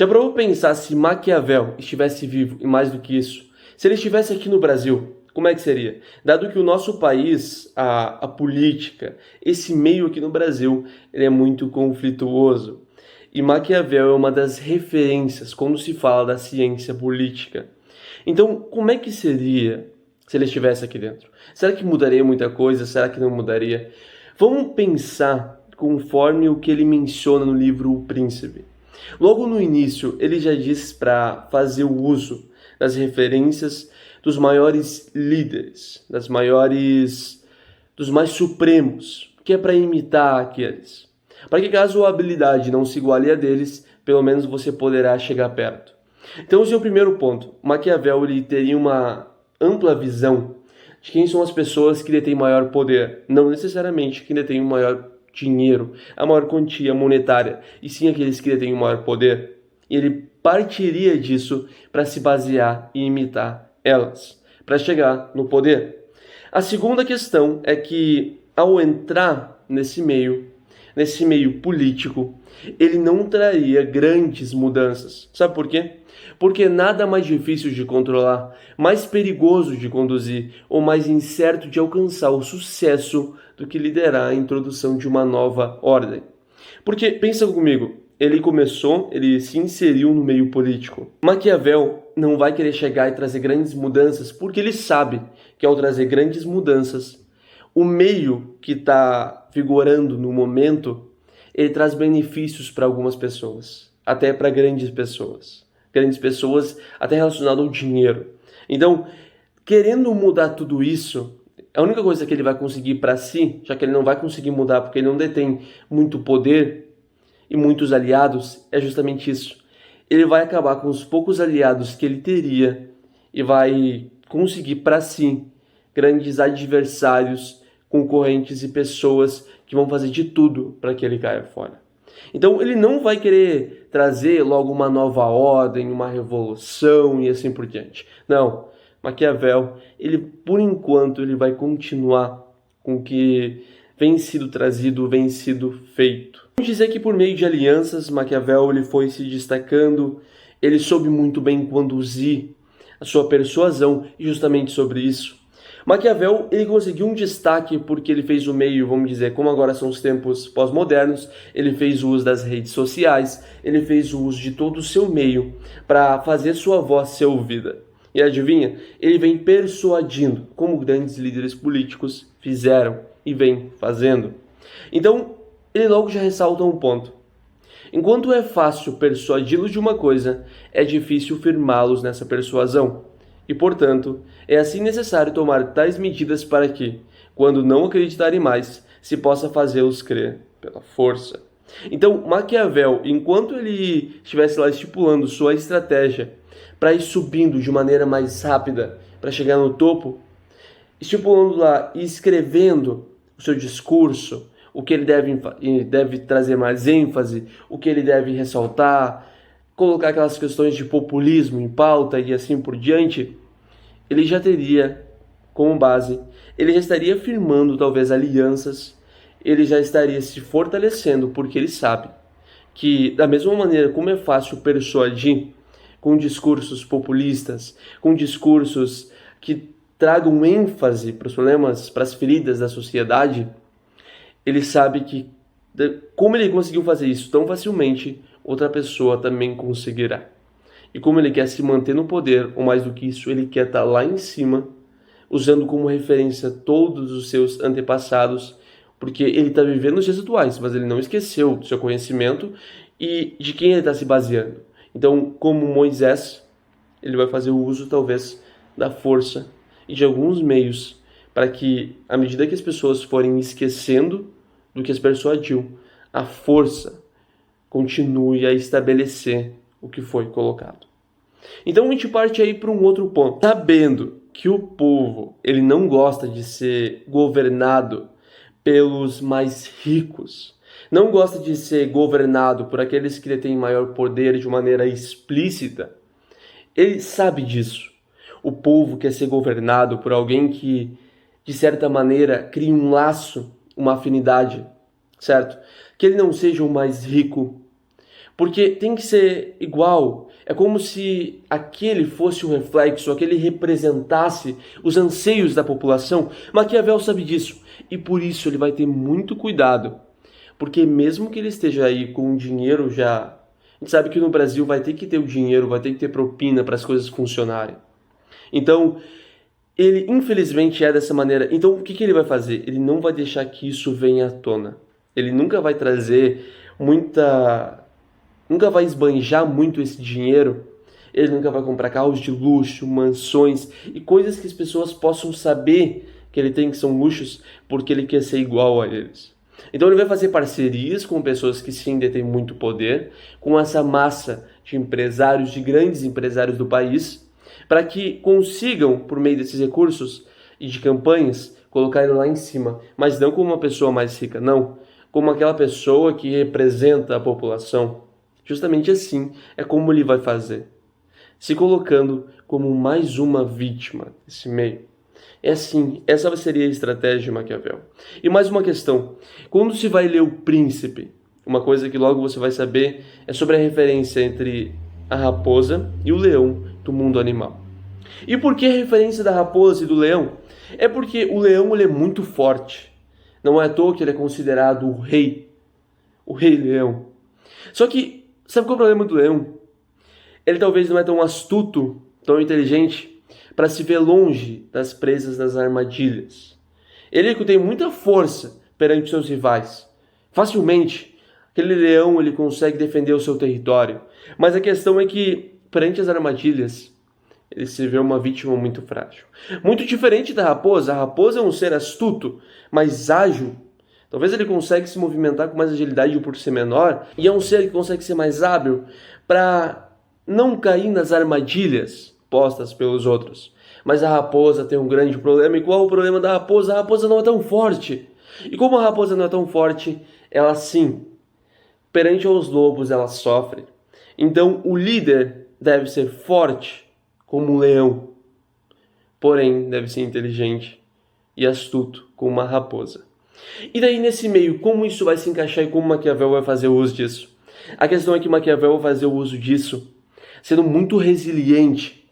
Já provou pensar se Maquiavel estivesse vivo e mais do que isso? Se ele estivesse aqui no Brasil, como é que seria? Dado que o nosso país, a política, esse meio aqui no Brasil, ele é muito conflituoso. E Maquiavel é uma das referências quando se fala da ciência política. Então, como é que seria se ele estivesse aqui dentro? Será que mudaria muita coisa? Será que não mudaria? Vamos pensar conforme o que ele menciona no livro O Príncipe. Logo no início, ele já diz para fazer o uso das referências dos maiores líderes, dos mais supremos, que é para imitar aqueles. Para que caso a habilidade não se iguale a deles, pelo menos você poderá chegar perto. Então, esse é o primeiro ponto. Maquiavel ele teria uma ampla visão de quem são as pessoas que detêm maior poder, não necessariamente quem detém o maior dinheiro, a maior quantia monetária, e sim aqueles que detêm o maior poder. E ele partiria disso para se basear e imitar elas, para chegar no poder. A segunda questão é que, ao entrar nesse meio político, ele não traria grandes mudanças. Sabe por quê? Porque nada mais difícil de controlar, mais perigoso de conduzir ou mais incerto de alcançar o sucesso do que liderar a introdução de uma nova ordem. Porque, pensa comigo, ele se inseriu no meio político. Maquiavel não vai querer chegar e trazer grandes mudanças porque ele sabe que ao trazer grandes mudanças, o meio que está vigorando no momento, ele traz benefícios para algumas pessoas, até para grandes pessoas. Grandes pessoas até relacionado ao dinheiro. Então, querendo mudar tudo isso, a única coisa que ele vai conseguir para si, já que ele não vai conseguir mudar porque ele não detém muito poder e muitos aliados, é justamente isso. Ele vai acabar com os poucos aliados que ele teria e vai conseguir para si grandes adversários, concorrentes e pessoas que vão fazer de tudo para que ele caia fora. Então ele não vai querer trazer logo uma nova ordem, uma revolução e assim por diante. Não, Maquiavel, ele por enquanto ele vai continuar com o que vem sido trazido, vem sido feito. Vamos dizer que por meio de alianças, Maquiavel ele foi se destacando, ele soube muito bem conduzir a sua persuasão e justamente sobre isso. Maquiavel ele conseguiu um destaque porque ele fez o meio, vamos dizer, como agora são os tempos pós-modernos, ele fez o uso das redes sociais, ele fez o uso de todo o seu meio para fazer sua voz ser ouvida. E adivinha? Ele vem persuadindo, como grandes líderes políticos fizeram e vem fazendo. Então, ele logo já ressalta um ponto. Enquanto é fácil persuadi-los de uma coisa, é difícil firmá-los nessa persuasão. E, portanto, é assim necessário tomar tais medidas para que, quando não acreditarem mais, se possa fazê-los crer pela força. Então, Maquiavel, enquanto ele estivesse lá estipulando sua estratégia para ir subindo de maneira mais rápida, para chegar no topo, estipulando lá e escrevendo o seu discurso, o que ele deve trazer mais ênfase, o que ele deve ressaltar, colocar aquelas questões de populismo em pauta e assim por diante, ele já teria como base, ele já estaria firmando talvez alianças, ele já estaria se fortalecendo, porque ele sabe que da mesma maneira como é fácil persuadir com discursos populistas, com discursos que tragam ênfase para os problemas, para as feridas da sociedade, ele sabe que como ele conseguiu fazer isso tão facilmente, outra pessoa também conseguirá. E como ele quer se manter no poder, ou mais do que isso, ele quer estar lá em cima, usando como referência todos os seus antepassados, porque ele está vivendo os dias atuais, mas ele não esqueceu do seu conhecimento e de quem ele está se baseando. Então, como Moisés, ele vai fazer o uso, talvez, da força e de alguns meios para que, à medida que as pessoas forem esquecendo do que as persuadiu, a força continue a estabelecer o que foi colocado. Então a gente parte aí para um outro ponto. Sabendo que o povo ele não gosta de ser governado pelos mais ricos, não gosta de ser governado por aqueles que detêm maior poder de maneira explícita, ele sabe disso. O povo quer ser governado por alguém que, de certa maneira, crie um laço, uma afinidade, certo? Que ele não seja o mais rico, Porque tem que ser igual. É como se aquele fosse um reflexo, aquele representasse os anseios da população. Maquiavel sabe disso. E por isso ele vai ter muito cuidado. Porque mesmo que ele esteja aí com o dinheiro já... A gente sabe que no Brasil vai ter que ter o dinheiro, vai ter que ter propina para as coisas funcionarem. Então, ele infelizmente é dessa maneira. Então, o que ele vai fazer? Ele não vai deixar que isso venha à tona. Ele nunca vai trazer nunca vai esbanjar muito esse dinheiro. Ele nunca vai comprar carros de luxo, mansões e coisas que as pessoas possam saber que ele tem que são luxos porque ele quer ser igual a eles. Então ele vai fazer parcerias com pessoas que sim detêm muito poder, com essa massa de empresários, de grandes empresários do país, para que consigam, por meio desses recursos e de campanhas, colocar ele lá em cima. Mas não como uma pessoa mais rica, não. Como aquela pessoa que representa a população. Justamente assim é como ele vai fazer. Se colocando como mais uma vítima desse meio. É assim, essa seria a estratégia de Maquiavel. E mais uma questão. Quando se vai ler O Príncipe, uma coisa que logo você vai saber é sobre a referência entre a raposa e o leão do mundo animal. E por que a referência da raposa e do leão? É porque o leão ele é muito forte. Não é à toa que ele é considerado o rei leão. Só que, sabe qual é o problema do leão? Ele talvez não é tão astuto, tão inteligente, para se ver longe das presas das armadilhas. Ele tem muita força perante seus rivais. Facilmente, aquele leão ele consegue defender o seu território. Mas a questão é que, perante as armadilhas, ele se vê uma vítima muito frágil. Muito diferente da raposa. A raposa é um ser astuto, mais ágil. Talvez ele consiga se movimentar com mais agilidade por ser menor. E é um ser que consegue ser mais hábil para não cair nas armadilhas postas pelos outros. Mas a raposa tem um grande problema. E qual é o problema da raposa? A raposa não é tão forte. E como a raposa não é tão forte, ela sim, perante aos lobos, ela sofre. Então o líder deve ser forte como um leão. Porém, deve ser inteligente e astuto como uma raposa. E daí nesse meio, como isso vai se encaixar e como Maquiavel vai fazer uso disso? A questão é que Maquiavel vai fazer o uso disso sendo muito resiliente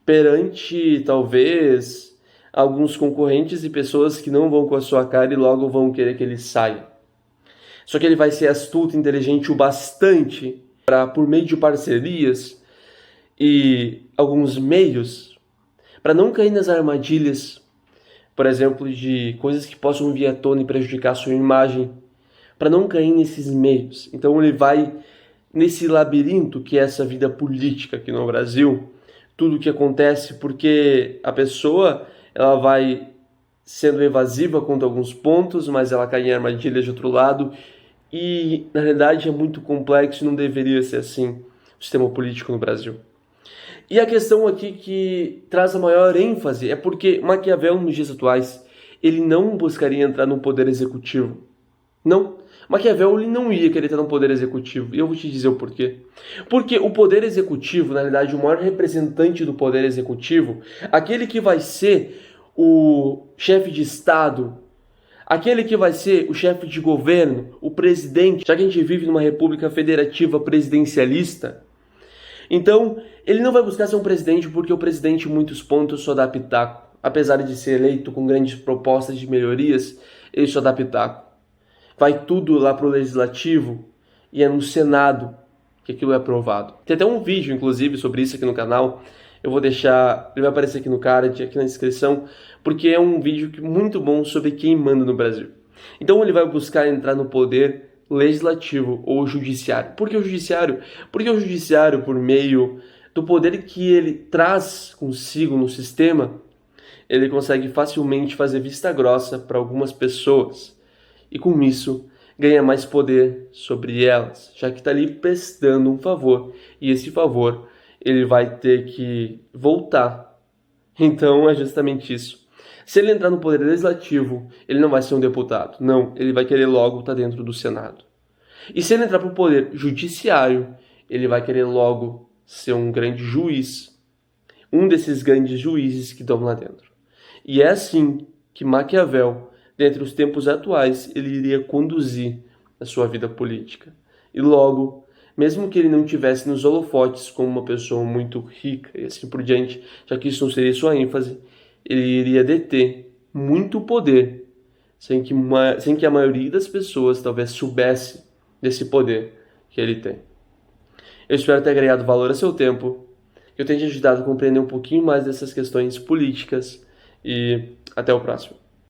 perante, talvez, alguns concorrentes e pessoas que não vão com a sua cara e logo vão querer que ele saia. Só que ele vai ser astuto, inteligente o bastante para, por meio de parcerias e alguns meios, para não cair nas armadilhas, por exemplo, de coisas que possam vir à tona e prejudicar a sua imagem, para não cair nesses meios. Então ele vai nesse labirinto que é essa vida política aqui no Brasil, tudo o que acontece porque a pessoa ela vai sendo evasiva quanto a alguns pontos, mas ela cai em armadilhas de outro lado e na realidade é muito complexo e não deveria ser assim o sistema político no Brasil. E a questão aqui que traz a maior ênfase é porque Maquiavel nos dias atuais ele não buscaria entrar no poder executivo. Não. Maquiavel ele não ia querer estar no poder executivo. E eu vou te dizer o porquê. Porque o poder executivo, na realidade, o maior representante do poder executivo, aquele que vai ser o chefe de Estado, aquele que vai ser o chefe de governo, o presidente, já que a gente vive numa república federativa presidencialista, então ele não vai buscar ser um presidente porque o presidente em muitos pontos só dá pitaco. Apesar de ser eleito com grandes propostas de melhorias, ele só dá pitaco. Vai tudo lá para o Legislativo e é no Senado que aquilo é aprovado. Tem até um vídeo, inclusive, sobre isso aqui no canal. Eu vou deixar, ele vai aparecer aqui no card, aqui na descrição, porque é um vídeo muito bom sobre quem manda no Brasil. Então ele vai buscar entrar no poder legislativo ou judiciário. Por que o judiciário? Porque o judiciário, por meio do poder que ele traz consigo no sistema, ele consegue facilmente fazer vista grossa para algumas pessoas. E com isso, ganha mais poder sobre elas, já que está ali prestando um favor. E esse favor, ele vai ter que voltar. Então, é justamente isso. Se ele entrar no poder legislativo, ele não vai ser um deputado. Não, ele vai querer logo estar dentro do Senado. E se ele entrar para o poder judiciário, ele vai querer logo ser um grande juiz. Um desses grandes juízes que estão lá dentro. E é assim que Maquiavel, dentre os tempos atuais, ele iria conduzir a sua vida política. E logo mesmo que ele não tivesse nos holofotes como uma pessoa muito rica e assim por diante, já que isso não seria sua ênfase, ele iria deter muito poder, sem que a maioria das pessoas talvez soubesse desse poder que ele tem. Eu espero ter agregado valor a seu tempo, que eu tenha te ajudado a compreender um pouquinho mais dessas questões políticas e até o próximo.